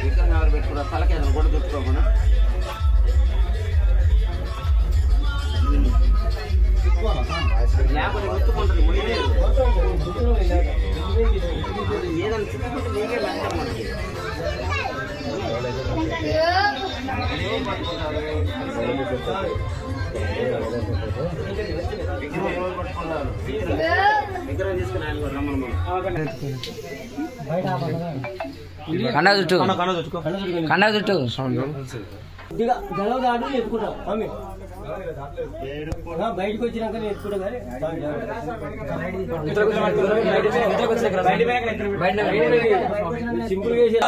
విగ్రహం ఎవరు పెట్టుకున్నారు? తలకి ఏదైనా కూడా పెట్టుకోకుండా లేకపోతే ముట్టుకుంటుంది ముడిలేదు. ఏదైనా చుట్టుకుంటే నీకే నష్టం మనకి. విగ్రహం తీసుకుని ఆయన కూడా రమ్మను. కండా చుట్టూ కండా చుట్టూ బయటకు వచ్చినాక ఎత్తుకుంటా కానీ సింపుల్ చేసి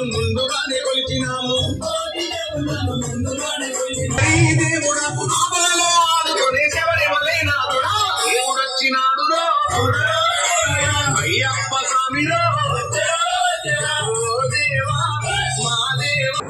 ముందుగానే కొలిచినాము దేవుడొచ్చినాడు అయ్యప్ప స్వామిలో దేవా మా దేవా.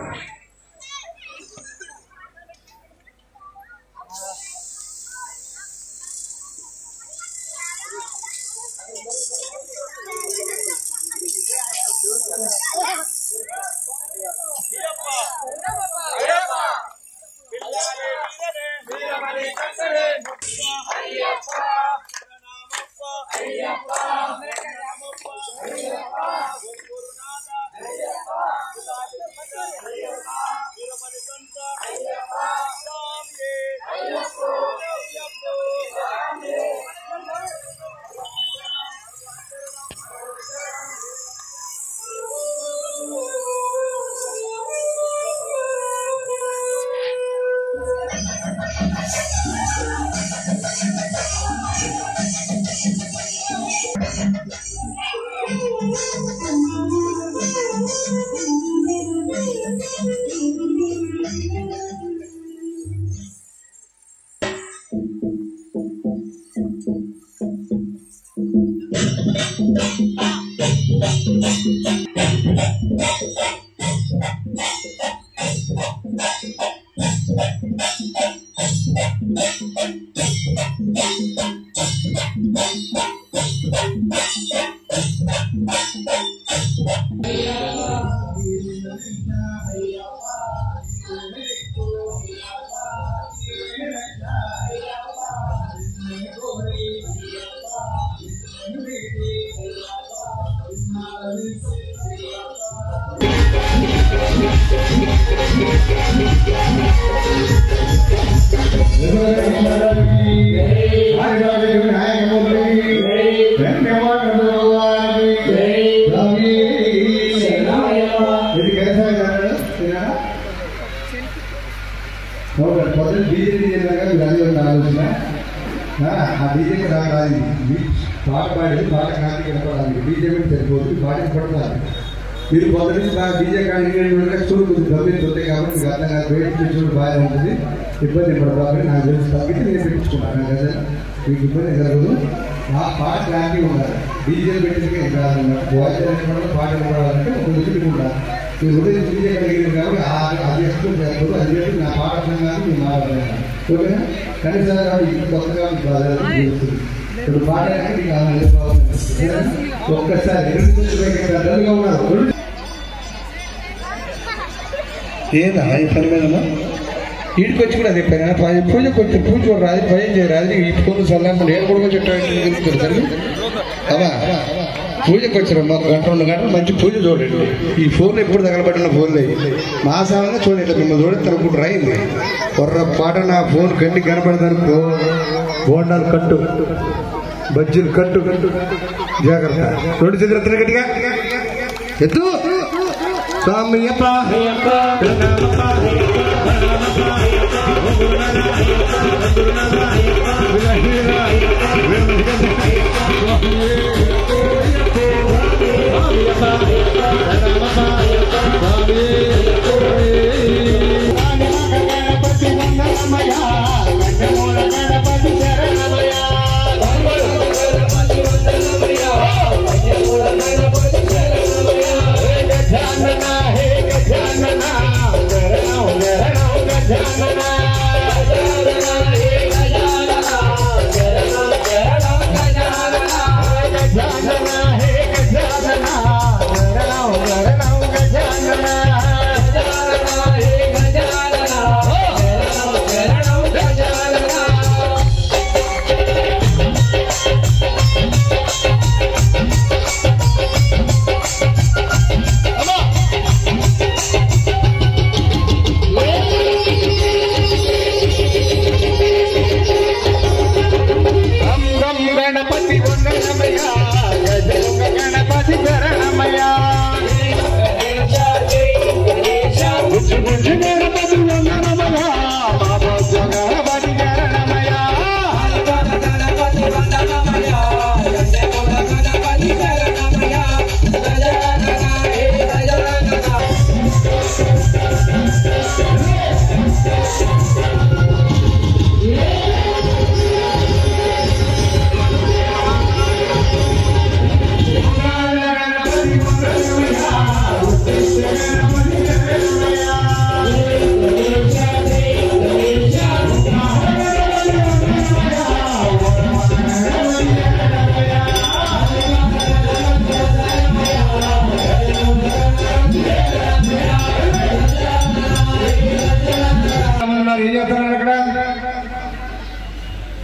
బీజేపీ రావాలి పాట పాడేది పాట కాంతి కనపడాలి బీజేపీ సరిపోతుంది పాటలు పడతారు మీరు కొంత నుంచి బాగా బీజేపీ కానీ చూడు కొద్దిగా గమనించుంటాయి కాబట్టి మీకు అర్థం కాదు బయట చూడు బాగా ఉంటుంది ఇబ్బంది పడబాబు నాకు తెలిసి తగ్గితే నేను పెట్టించుకున్నాను కదా మీకు ఇబ్బంది జరగదు ఆ పాట క్లారిటీ ఉండాలి బీజేపీ పెట్టిందే కాదన్నమాట వాయిస్ కూడా పాటలు పడాలంటే ఒక లిమిట్ ఉండాలి మీరు ఉదయం బీజేపీ కలిగింది కాబట్టి అది ఎక్కువ జరగదు అది చెప్పి నా పాట అర్థం కాదు మీ మాట అర్థం కాదు ఓకేనా కనీసం కొత్తగా తెలుస్తుంది ఇప్పుడు పాట ఒక్కసారి డల్గా ఉన్నారు ఏదా ఈ పని మీద ఇంటికి వచ్చి కూడా చెప్పాను పూజ కొంచెం పూజ రాదు భయం చేయరాదు ఈ ఫోన్ సల్లాంటి నేను కూడా చెట్టు అలా పూజకు వచ్చిన మాకు 1-2 గంటలు మంచి పూజ చూడండి. ఈ ఫోన్ ఎప్పుడు తగలబడిన ఫోన్లే మాసాలంగా చూడండి మిమ్మల్ని చూడండి తనకుంటు రాయింది కొర్ర పాట నా ఫోన్ కంటి కనపడదనుకో బోండాలు కట్టు బజ్జీలు కట్టు జాగ్రత్త 2 చేతులు గట్టిగా ఎత్తు స్వామియప్ప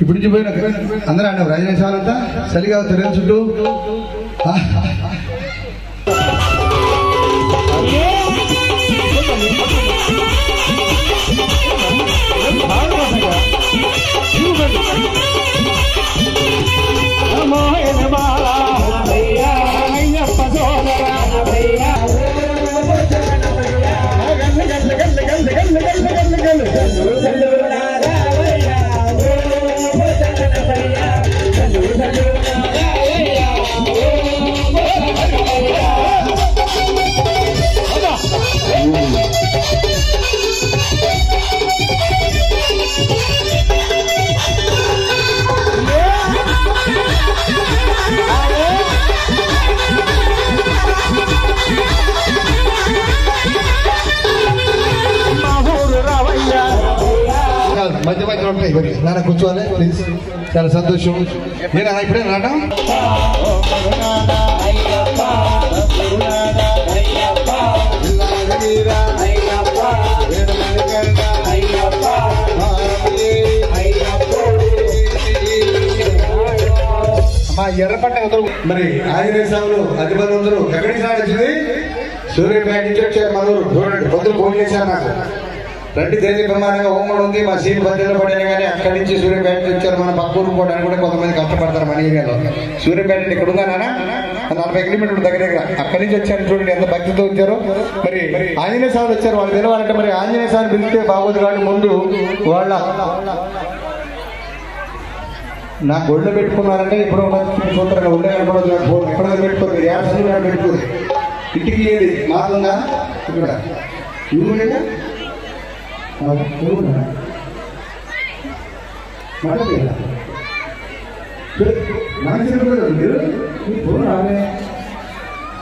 ఇప్పుడు నుంచి పోయిన అందరూ అన్న రాజనేశాలంతా చలిగా తెరని చుట్టూ మధ్య మధ్యలో ఉంటాయి మరి నాన్న కూర్చోవాలి ప్లీజ్ చాలా సంతోషం నేను ఇప్పుడే నాట మా ఎర్రపట్ట మరి ఆంజనేయ స్వాములు అధిపతి అందరూ ఎక్కడికి సాగించింది సూర్యపేట నుంచి వచ్చారు మనూరు చూడండి పొద్దులు ఫోన్ చేశారు నాకు రండి దేని ప్రమాణంగా హోమం ఉంది మా సీట్ బద్దలు పడినా కానీ అక్కడి నుంచి సూర్యపేట వచ్చారు మన పక్కూరు పోవడానికి కూడా కొంతమంది కష్టపడతారు మన ఏరియాలో సూర్యపేట ఇక్కడ ఉందా నాన్న 40 కిలోమీటర్ల దగ్గర అక్కడి నుంచి వచ్చారు చూడండి ఎంత భక్తితో వచ్చారు మరి ఆంజనేయ స్వామి వచ్చారు వాళ్ళు తెలవాలంటే మరి ఆంజనేయ స్వామి పిలిస్తే బాగోదు కానీ ముందు వాళ్ళ నా గొడ్లు పెట్టుకున్నారంటే ఇప్పుడు చూస్తారు ఉండే కనపడదు ఎక్కడ పెట్టుకోరు మీరు ఏడాది పెట్టుకోరు ఇంటికి మారుందా ఇక్కడ ఇవ్వలేదా మీరు ఫోన్ రాలే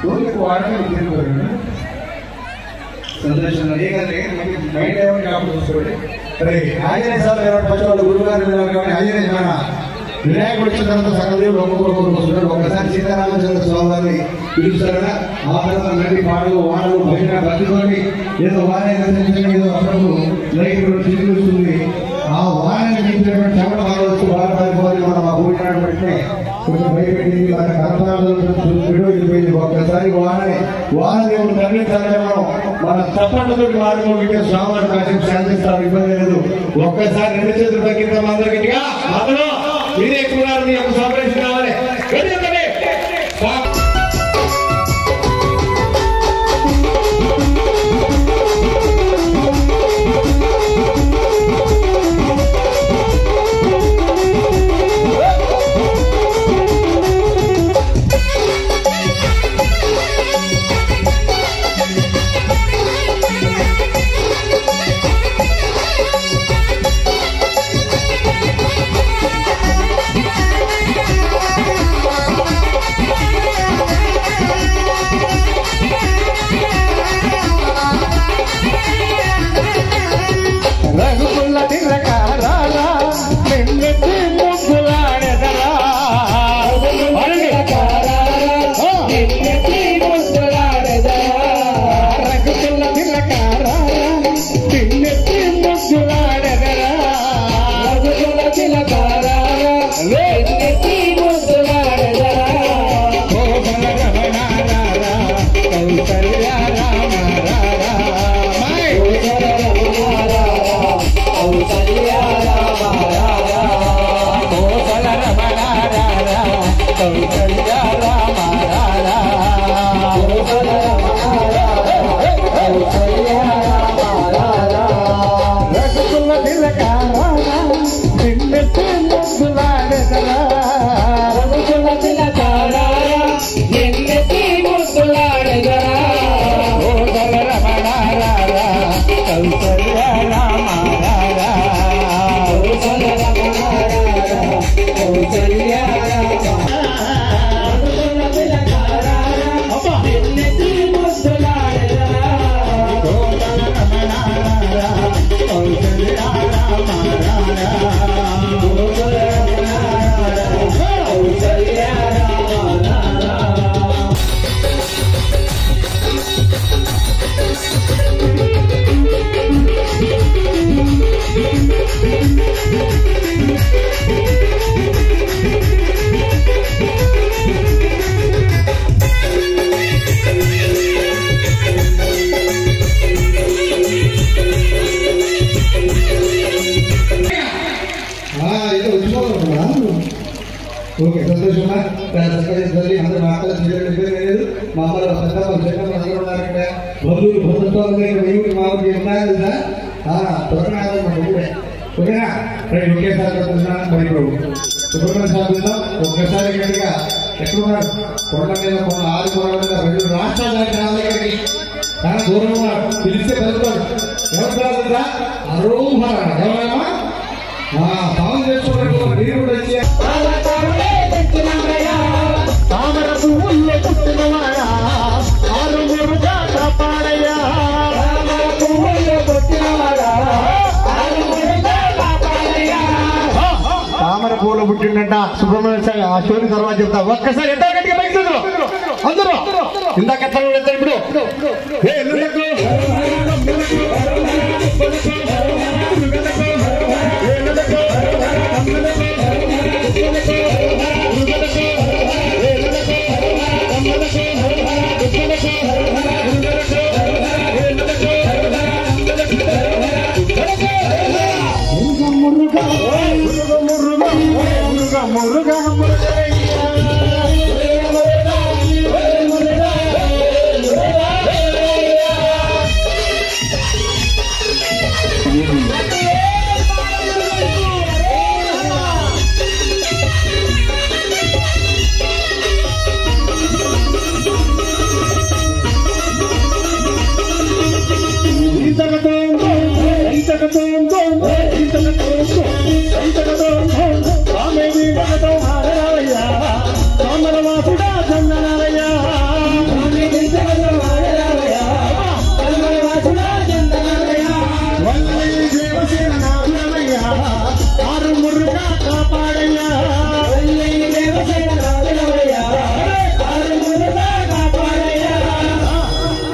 ఫోన్ వాడడానికి సంతోషం మైండ్ ఏమని కాపు చూసుకోండి. ఆంజనేయ స్వామి గురువు గారు ఆంజనేయ వినాయకుడు వచ్చిన తర్వాత సకల దేవుడు ఒక్కొక్కరు వస్తున్నాడు. ఒకసారి సీతారామచంద్ర స్వామి వారిని పిలుస్తారా, ఆ తర్వాత నడి పాటలు వాడలు భజన భక్తితోటి ఏదో వారే ఏదో అప్పుడప్పుడు లైట్లు తిరుగుతుంది. ఆ వారాన్ని తీసినటువంటి చెమట బాగా వచ్చి వాడబడిపోయి మనం ఆ భూమినాడు పెట్టినే కొంచెం భయపెట్టింది. మన కర్తాలు ఒక్కసారి వారదేవుడు తరలించాలని మన చప్పట్లతో వాడుకోగలిగే స్వామి కాశం శాంతిస్తారు, ఇబ్బంది లేదు. ఒక్కసారి 2 చేతులు తగ్గిద్దాం అందరి గట్టిగా. అందులో మీరే ఎక్కువ మీ యొక్క సపరేషన్ కావాలి. ఓకే, సంతోషమా? తల్లి అందరూ మా అక్కల చెల్లెలు లేదు, మా అమ్మల పెద్దమ్మ చెల్లెమ్మ అందరూ ఉన్నారంట. బంధువులు బంధుత్వాలు వెయ్యి మామూలు ఉన్నాయా త్వరగా ఓకేనా? రైట్, ఒకేసారి మరి ఇప్పుడు సుబ్రహ్మణ్య సాగుతాం. ఒక్కసారి గట్టిగా ఎక్కడున్నాడు? కొండ మీద కొండ 6 కొండల మీద 2 రాష్ట్రాల దగ్గరికి చాలా దూరంగా పిలిస్తే పెరుగుతాడు. ఎవరు కాదురా? అరోహరణ ఎవరైనా పాలన చేసుకున్నట్టు మీరు కూడా వచ్చి తామర పువ్వుల్లో పుట్టినవాడా ఆరుగురుగా కాపాడయ్యా. తామర పువ్వులో పుట్టిండంట సుబ్రహ్మణ్య. ఆ స్టోరీ తర్వాత చెప్తా. ఒక్కసారి ఎంత గట్టిగా బయట అందరూ ఇందాక ఎట్లా ఇప్పుడు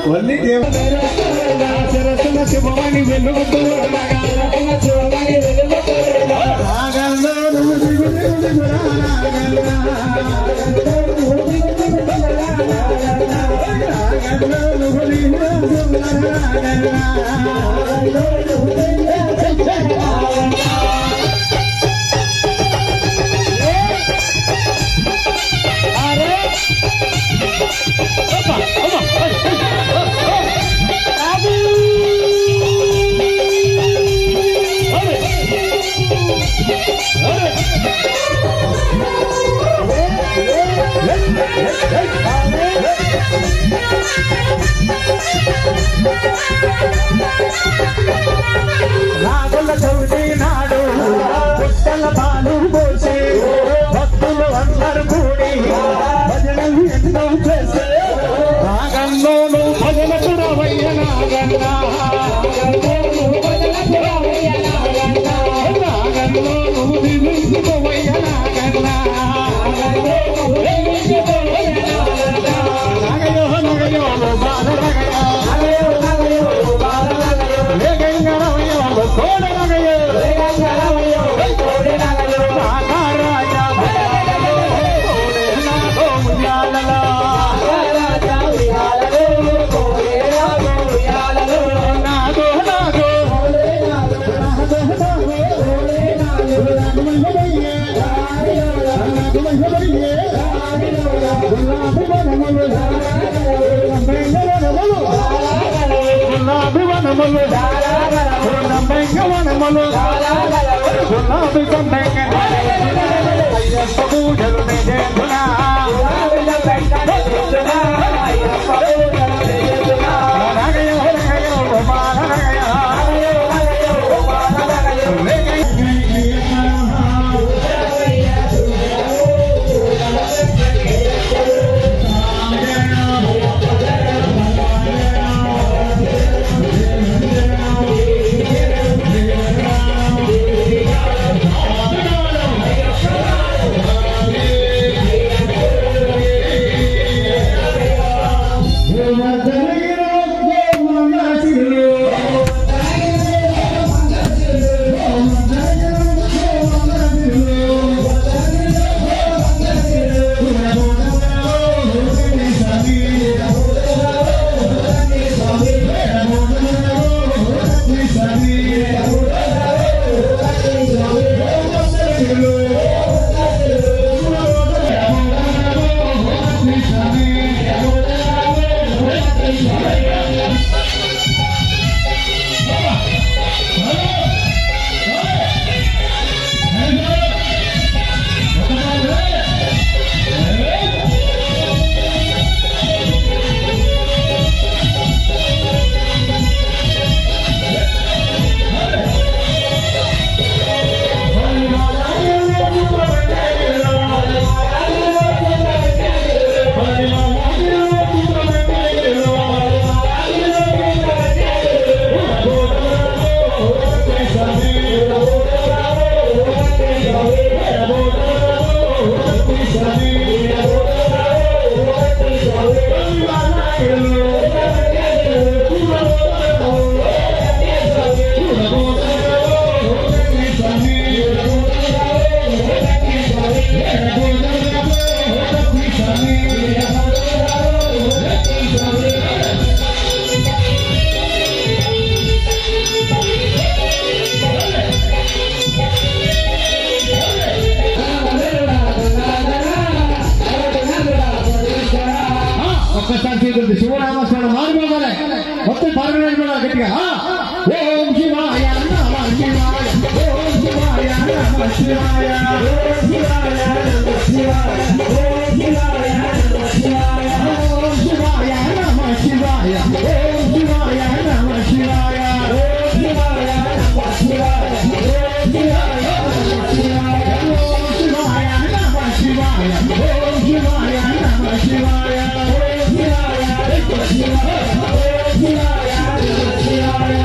వల్లి దేవరత్న శుభమని వెలుగుతూ రాగుల చౌటి నాడు పుట్టల పాలు పోసి భక్తులు అందరూ కూడి భజనలు ఎన్నో చేసి రాగంలోను భజనకు రవయ్య నాగన్నా రాగంలోను దివించుకోవయ్య నాగన్నా నగయో నగయో బాల శివరామస్వామి మారుమోగాలి మొత్తం పాల్గొనాలి గట్టిగా ఓం శివాయ నమ శివాయ ఓం శివాయ నమ శివాయ ఓం శివాయ నమ శివాయ ఓం శివాయ నమ శివాయ ఓం శివాయ నమ శివాయ ఓం శివాయ నమ శివాయ ఓం శివాయ నమ శివాయ ఓం శివాయ నమ శివాయ ఓం శివాయ నమ శివాయ ఓం శివాయ నమ శివాయ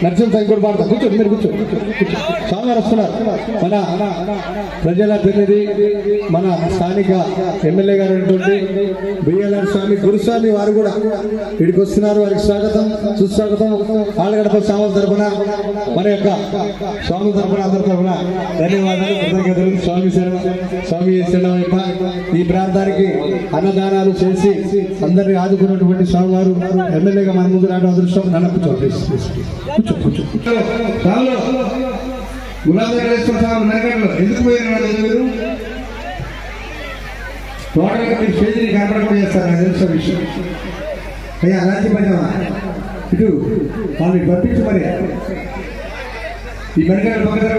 నరసింహ సాయి కూడా పాడతా కూర్చోండి మీరు కూర్చోండి స్వామివారు వస్తున్నారు మన ప్రజల ప్రతినిధి మన స్థానిక ఎమ్మెల్యే గారు అయినటువంటి బిఎల్ఆర్ స్వామి గురుస్వామి వారు కూడా ఇక్కడికి వస్తున్నారు వారికి స్వాగతం సుస్వాగతం ఆలగడప స్వామి తరఫున మన యొక్క స్వామి తరఫున అందరి తరఫున ధన్యవాదాలు కృతజ్ఞతలు స్వామి స్వామి శరణమయ్యప్ప ఈ ప్రాంతానికి అన్నదానాలు చేసి అందరినీ ఆదుకున్నటువంటి స్వామివారు ఎమ్మెల్యేగా మన ముందు రావడం అదృష్టం నన్ను కూర్చోండి గులాబీ నరకట్లో ఎందుకు పోయిన మీరు టోటల్గా మీరు స్టేజ్ని కనపడకుండా చేస్తారు నాకు తెలిసిన విషయం అయ్యా రాజ్య పంచమా ఇటు వాళ్ళని పంపించు మరి ఈ మెడికల్ పక్కన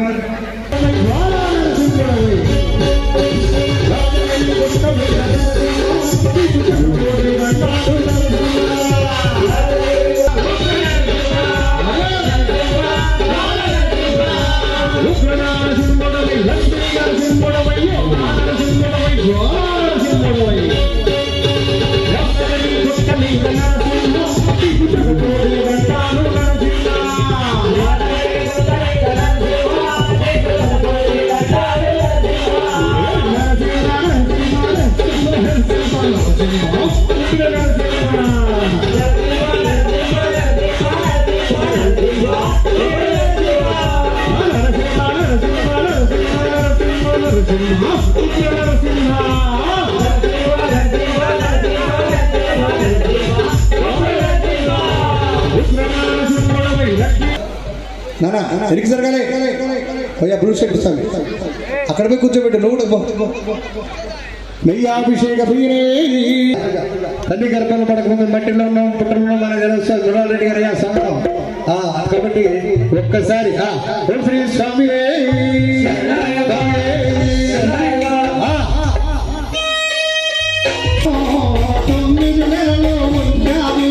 నానా ఎనికి జరగాలి భయ్యా బ్లూ షర్ట్ ఇస్తాను అక్కడ పోయి కూర్చోబెట్టు నువ్వు కూడా నెయ్యాభిషేక ప్రియరే తల్లి గర్భంలో పడకముందు మట్టిలో ఉన్నాం పుట్టలో మన జనసారి గుణాల రెడ్డి గారు సమయం కాబట్టి ఒక్కసారి ఓం శ్రీ స్వామి తొమ్మిది నెలలో ఉంటాము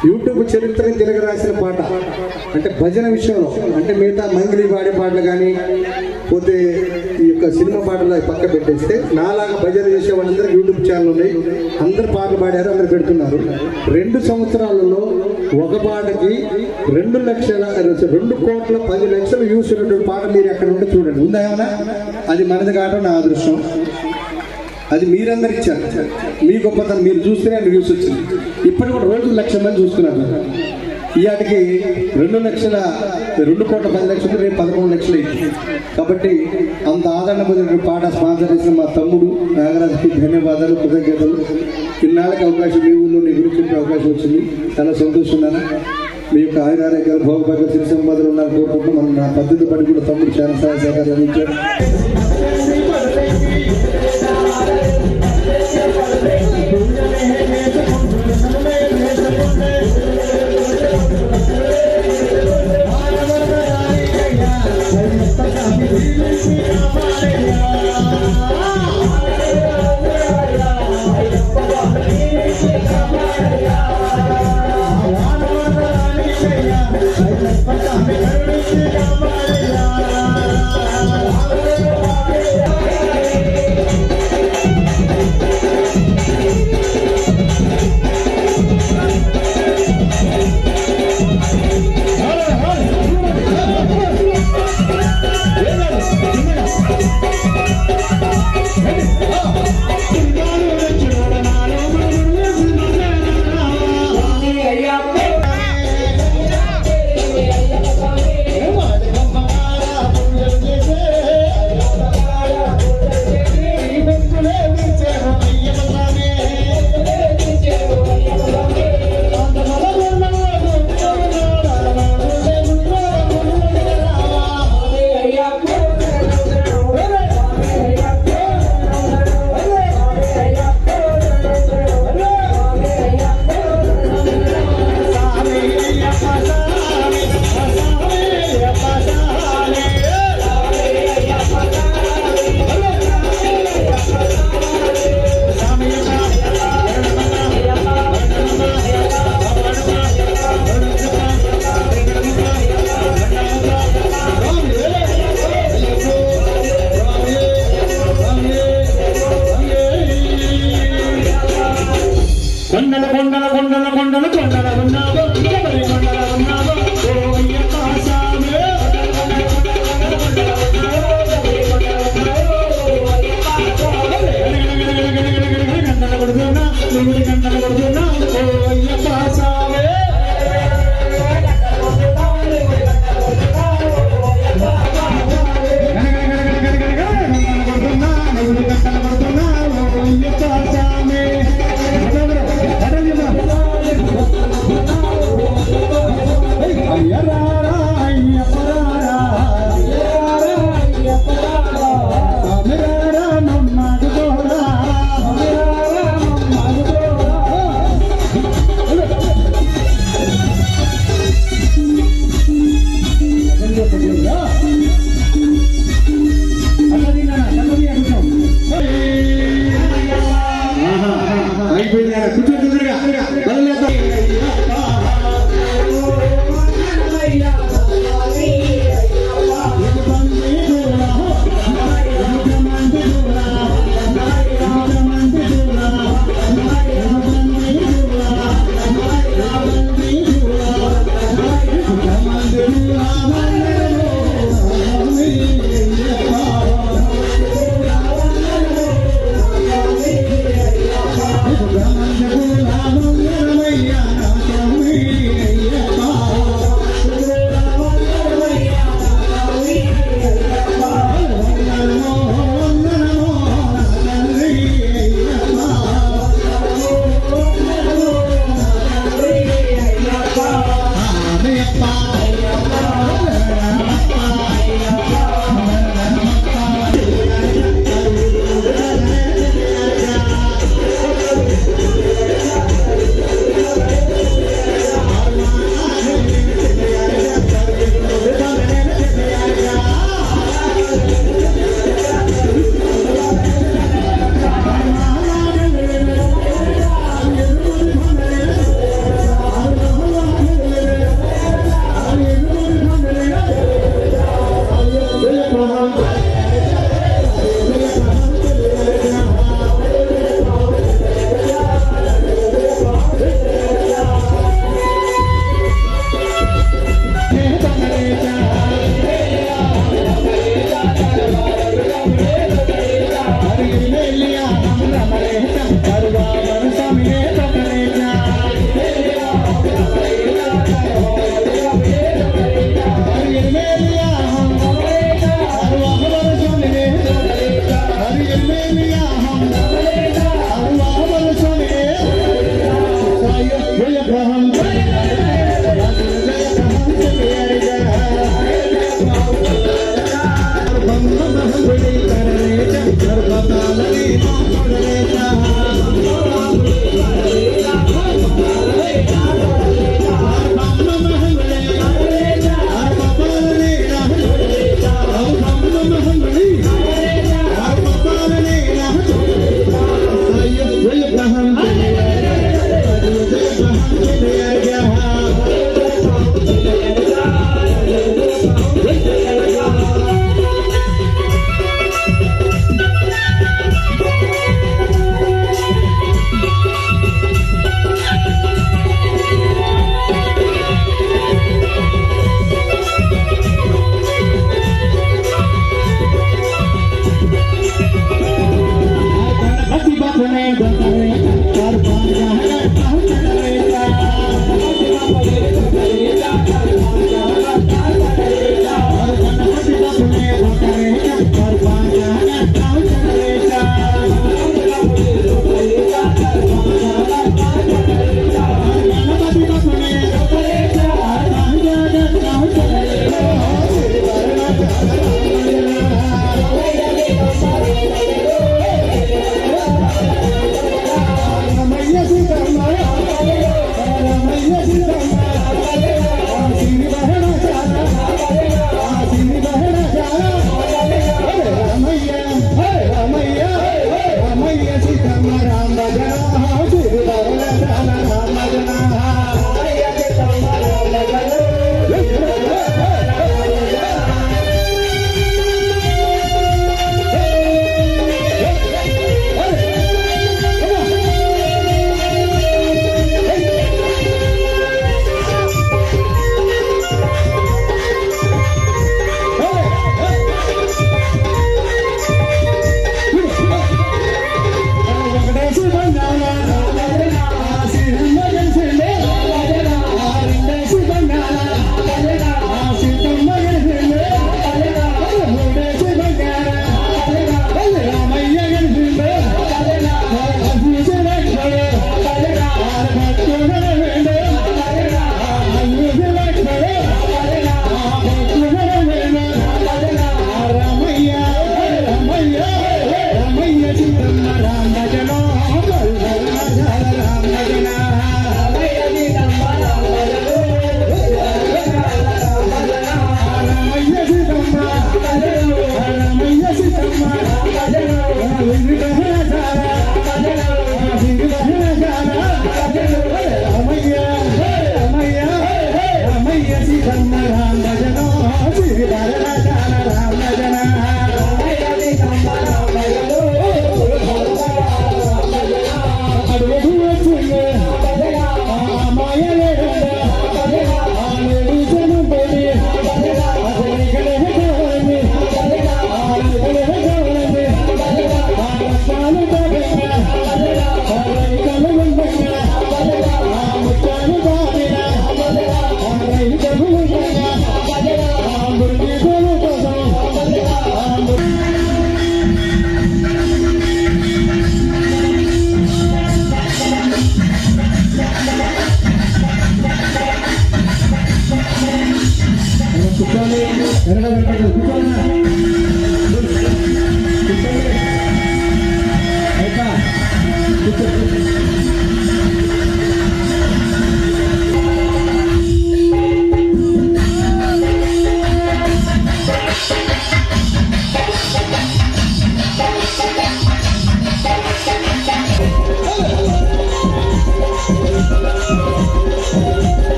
యూట్యూబ్ చరిత్ర తిరగరాసిన పాట అంటే భజన విషయంలో, అంటే మిగతా మంగిలి పాడే పాటలు కానీ పోతే ఈ యొక్క సినిమా పాటలు పక్క పెట్టేస్తే నాలాగా భజన చేసే వాళ్ళందరూ యూట్యూబ్ ఛానల్ ఉన్నాయి, అందరు పాటలు పాడారు, అందరు పెడుతున్నారు. 2 సంవత్సరాలలో ఒక పాటకి 2,10,00,000 వ్యూస్ ఉన్నటువంటి పాట మీరు ఎక్కడ ఉంటే చూడండి. ఉందా ఏమన్నా? అది మనది కావడం నా అదృష్టం. అది మీరందరు ఇచ్చారు, మీ గొప్పతనం. మీరు చూస్తేనే అది వ్యూస్ వచ్చింది. ఇప్పటికి కూడా రోజు 1,00,000 మంది చూస్తున్నారు. ఇవాటికి 2,10,00,000 రేపు 11,00,000 అయింది. కాబట్టి అంత ఆదరణ పొందిన పాట స్పాన్సర్ చేసిన మా తమ్ముడు నాగరాజుకి ధన్యవాదాలు, కృతజ్ఞతలు. ఇన్నాళ్ళకి అవకాశం మీ ఊళ్ళో నీ గురించి చెప్పే అవకాశం వచ్చింది, చాలా సంతోషంగా. మీ యొక్క ఆయురారోగ్యాలు భోగభాగ్య సిరి సంపదలు ఉండాలని కోరుకుంటూ మనం నా పద్ధతి పడి కూడా తమ్ముడు చాలా సహాయ సహకారాలు అందించారు.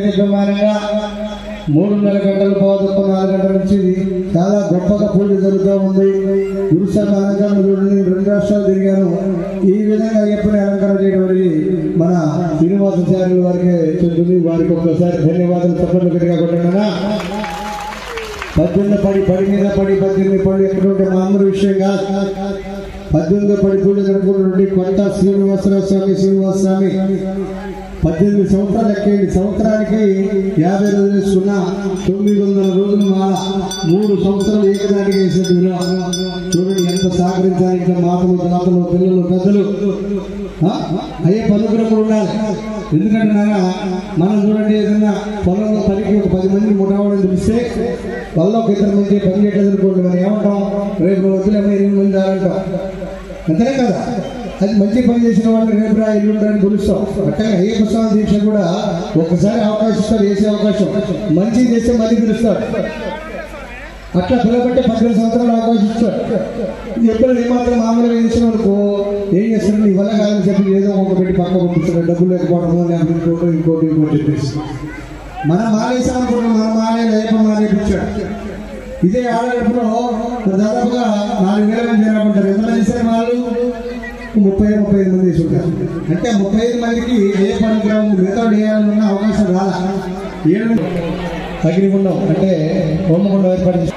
నిర్మాణంగా 3.5 గంటల పావుతప్ప 4 గంటల నుంచి చాలా గొప్పగా పూజ జరుగుతూ ఉంది. గురుసామి అలంకరణ చూడండి, 2 రాష్ట్రాలు తిరిగాను. ఈ విధంగా అయ్యప్పని అలంకరణ చేయడం అనేది మన శ్రీనివాసాచార్యుల వారికి చెందుతుంది. వారికి ఒక్కసారి ధన్యవాదాలు చెప్పండి గట్టిగా కొట్టండి. 18 పడి మీద పడి 18 పడి ఎక్కడుంటే మామూలు విషయం కాదు. 18 పడి పూజ జరుపుకుంటుంటే కొత్త శ్రీనివాసరావు స్వామి 18 సంవత్సరాలు ఎక్కేది. సంవత్సరానికి 50 రోజులు వేసుకున్న 900 రోజులు మాల 3 సంవత్సరాలు ఏకదానికి వేసేది. చూడండి ఎంత సహకరించాలి. ఇంకా మాతలు తాతలు పిల్లలు పెద్దలు అయ్యే అనుగ్రహం ఉండాలి. ఎందుకంటే మనం చూడండి ఏదైనా పొలంలో పనికి ఒక 10 మందిని ముఠావడం తెలిస్తే వాళ్ళ ఒక 2 మంది పని చేయట్లేదు అనుకోండి, మనం ఏమంటాం, రేపు వద్దులేమో 8 మంది ఆడంటాం. అంతనే కదా, అది మంచి పని చేసిన వాళ్ళని రేపు రా ఎల్లుండని పిలుస్తాం. అట్టగా అయ్యప్ప స్వామి దీక్ష కూడా ఒకసారి అవకాశం ఇస్తారు, వేసే అవకాశం. మంచి చేస్తే మళ్ళీ పిలుస్తారు. అట్లా పిల్లబట్టే 18 సంవత్సరాలు అవకాశం ఇస్తారు. ఎప్పుడు ఏమాత్రం మామూలుగా వేసిన వాళ్ళకు ఏం చేస్తారు, నీ వల్ల కాదని చెప్పి ఏదో ఒక పెట్టి పక్క పంపిస్తారు. డబ్బులు లేకపోవడము ఇంకోటి చెప్పేసి మనం మానేసామనుకుంటాం. మన మానేది అయ్యప్ప మానేపించాడు. ఇదే ఆడగడుపులో దాదాపుగా 4,000 మంది చేరామంటారు. ఎంతమంది చేశారు వాళ్ళు? 35 మంది వేసుకుంటారు. అంటే 35 మందికి ఏ పనిగ్రామం మిగతా వేయాలన్న అవకాశం రాలా. 7 అగ్నిగుండం అంటే హోమగుండం ఏర్పాటు చేసి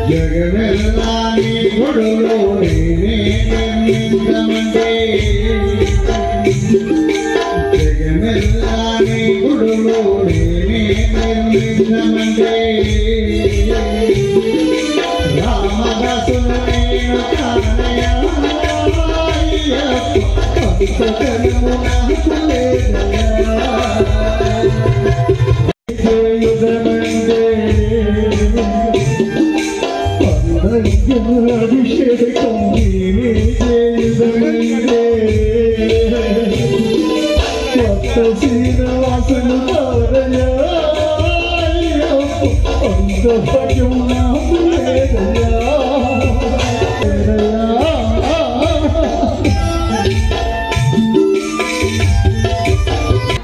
జగమెల్లాని గుడులో జగమెల్లాని గుడులో నిర్మించమంటే రామదాసులు నేను కానయ్యా అభిషేకం శ్రీనివాసులు అంత భయం నాకు లేదయ్యా.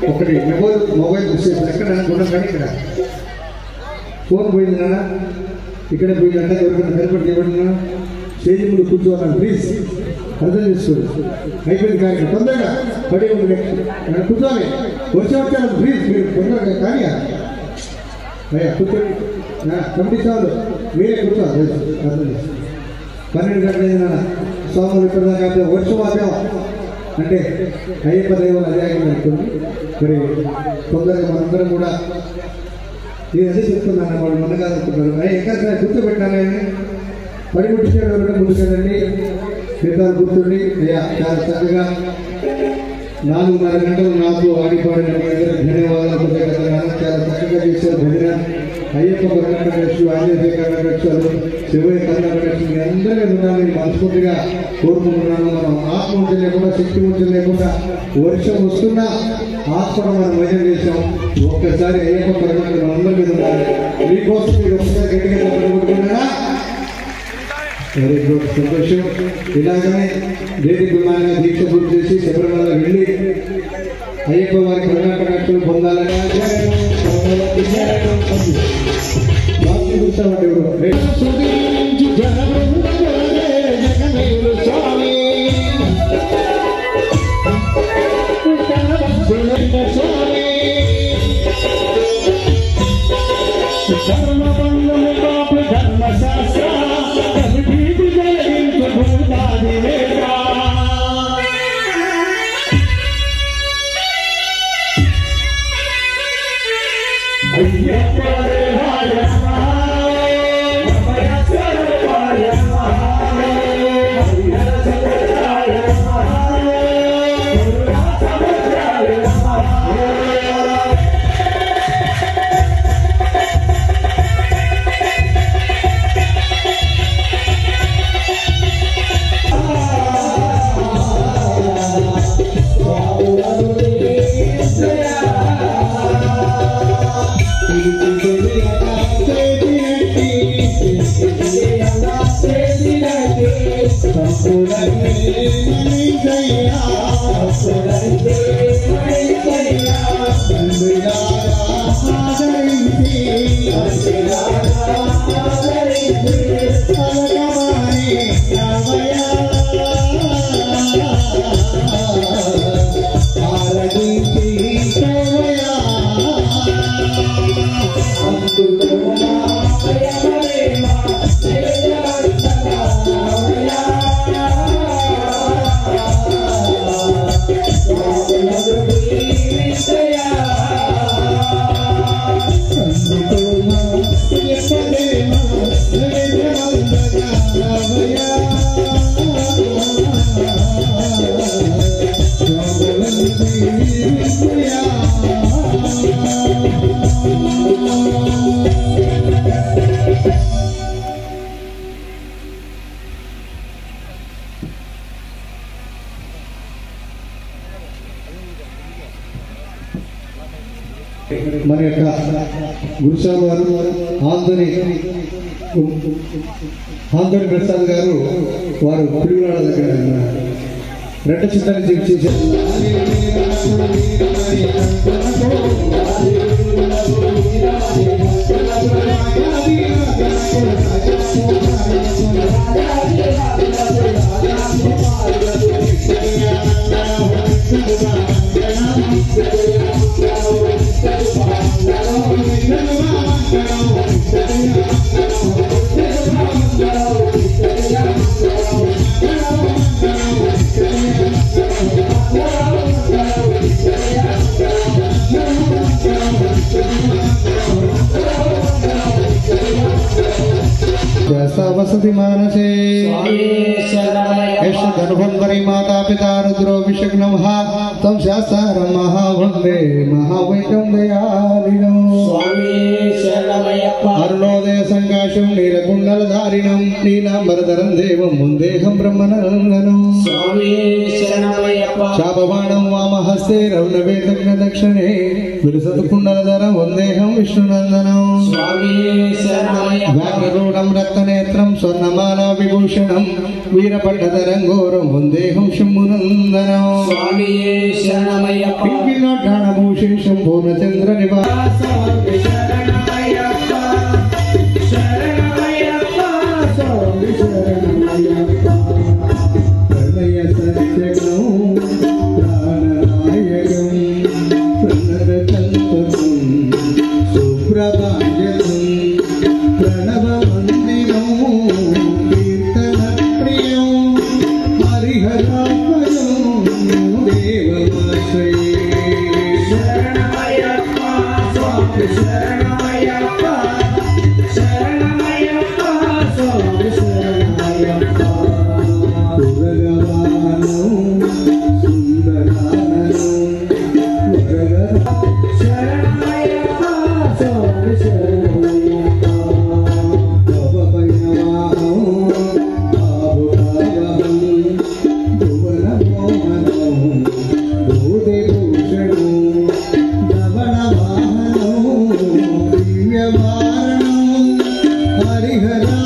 ఒకటి మొబైల్ విషయం ఎక్కడ అనుకున్నాం కానీ ఇక్కడ ఫోన్ పోయింది నాన్న, ఇక్కడ పోయిందంటే ఎవరికైనా కనపడి ఇవ్వండి, స్టేజ్ ముందు కూర్చోవాలి ప్లీజ్, అర్థం చేసుకోండి. అయిపోయింది కానీ తొందరగా పడి ఉంది కూర్చోవాలి. వచ్చాను ప్లీజ్ మీరు తొందరగా కానీ అయ్యా కూర్చోండి. కమిటీ చాలు మీరే కూర్చోవాలి. అర్థం చేసుకోండి. 12 గంటలైంది నాన్న, సోమవారం ఇప్పటిదాకా వర్షం ఆపాం అంటే అయ్యప్ప దేవులు అదే అనుకోండి. మరి తొందరగా మనందరం కూడా నేను అదే చెప్తున్నాను, వాళ్ళు మనగా అనుకుంటున్నారు. ఎక్కడ గుర్తుపెట్టాలని పడి ముట్టించాడు ఎవరైనా ముందుకెళ్ళండి, మిగతాలు గుర్తుండి. అయ్యా చాలా చక్కగా 4.5 గంటలు నాకు ఆడిపాడిన మీ అందరూ ధన్యవాదాలు. చాలా చక్కగా చేశారు భజన. అయ్యప్ప కర్ణాటకచ్చు, ఆంజనేయ కర్ణాటకచ్చు, శివయ్య కర్ణాటకచ్చు, మీ అందరికీ ఉండాలని మనస్ఫూర్తిగా కోరుకుంటున్నాను. మనం ఆత్మ ఉంచి లేకుండా, శక్తి ఉంచి లేకుండా, వర్షం వస్తున్నా ఆత్మ మనం భజన చేశాం. ఒక్కసారి అయ్యప్ప కర్ణాటక అందరి మీద ఉండాలి. మీకోసం మీరు ఒకసారి గట్టిగా కొట్టుకుంటున్నారా? వెరీ గుడ్, సంతోషం. ఇలాగనే దేదీప్యమానంగా దీక్ష పూర్తి చేసి శబరిమల వెళ్ళి అయ్యప్ప వారి కరుణాకటాక్షలు పొందాలని మన యొక్క గురుస్వామి వారు ఆంధ్రని ప్రసాద్ గారు వారు పిడుగురాళ్ళ దగ్గర రెడ్డ చిత్రాన్ని చేశారు. वसति मानसे धनुर्भरी माता पिता रुद्रोऽभिषेक नमः तम शास्त्रं महावन्दे महावैतं दयालिनं अरुणोदय संकाशं नीलकुण्डलधारिणं नीलाम्बरधरं देवं वन्देऽहं ब्रह्मनन्दनं शापबाणं वामहस्ते रौणवेदग्न दक्षिणे विलसतु कुण्डलधरं वन्देऽहं विष्णुनन्दनं व्याघ्ररूढं रक्तनेत्रं स्वर्णमाला विभूषणं वीरपट्टधरं घोरं वन्देऽहं शम्भुनन्दनं पिङ्गिलोड्डाणभूषेशं पूर्णचन्द्रनिवासं प्रणय सत्यग्नौ प्राणनायकं प्रणतचन्द्रं सुप्रभाजनं प्रणवमन्दिरं कीर्तनप्रियं हरिहरात्मजं देवमाश्रये शरणमयप्पा स्वामी शरणमयप्पा शरणमयप्पा स्वामी शरणमयप्पा पुरगवानं सुन्दराननं वरगरा शरणमयप्पा स्वामी शरणमयप्पा भवभयवाहं भावुकावहं भुवनमोहनं भूतिभूषणं धवनवाहनं दिव्यवारणं हरिहरा